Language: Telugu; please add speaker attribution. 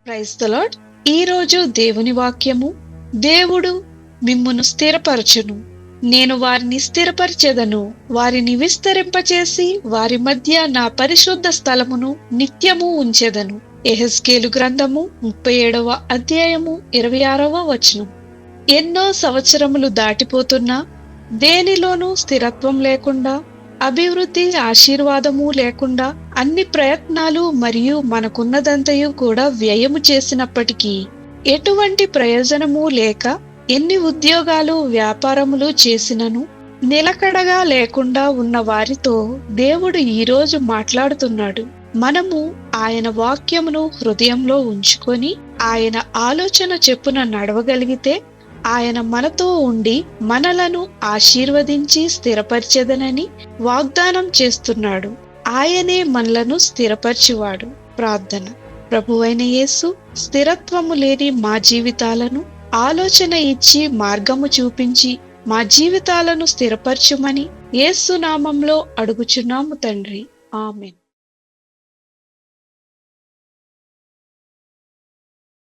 Speaker 1: Praise the lord. ఈ రోజు దేవుని వాక్యము, దేవుడు మిమ్మును స్థిరపరచును, నేను వారిని స్థిరపరచెదను, వారిని విస్తరింపచేసి వారి మధ్య నా పరిశుద్ధ స్థలమును నిత్యము ఉంచెదను. యెహెజ్కేలు గ్రంథము 37వ అధ్యాయము 26వ వచనం. ఎన్నో సంవత్సరములు దాటిపోతున్నా దేనిలోనూ స్థిరత్వం లేకుండా, అభివృద్ధి ఆశీర్వాదము లేకుండా, అన్ని ప్రయత్నాలు మరియు మనకున్నదంతయు కూడా వ్యయము చేసినప్పటికీ ఎటువంటి ప్రయోజనము లేక, ఎన్ని ఉద్యోగాలు వ్యాపారములు చేసినను నిలకడగా లేకుండా ఉన్న వారితో దేవుడు ఈరోజు మాట్లాడుతున్నాడు. మనము ఆయన వాక్యమును హృదయంలో ఉంచుకొని ఆయన ఆలోచన చెప్పున నడవగలిగితే ఆయన మనతో ఉండి మనలను ఆశీర్వదించి స్థిరపరిచెదనని వాగ్దానం చేస్తున్నాడు. ఆయనే మనలను స్థిరపరిచువాడు. ప్రార్థన. ప్రభువైన యేసు, స్థిరత్వము లేని మా జీవితాలను ఆలోచన ఇచ్చి మార్గము చూపించి మా జీవితాలను స్థిరపరచుమని యేసు నామంలో అడుగుచున్నాము తండ్రి. ఆమేన్.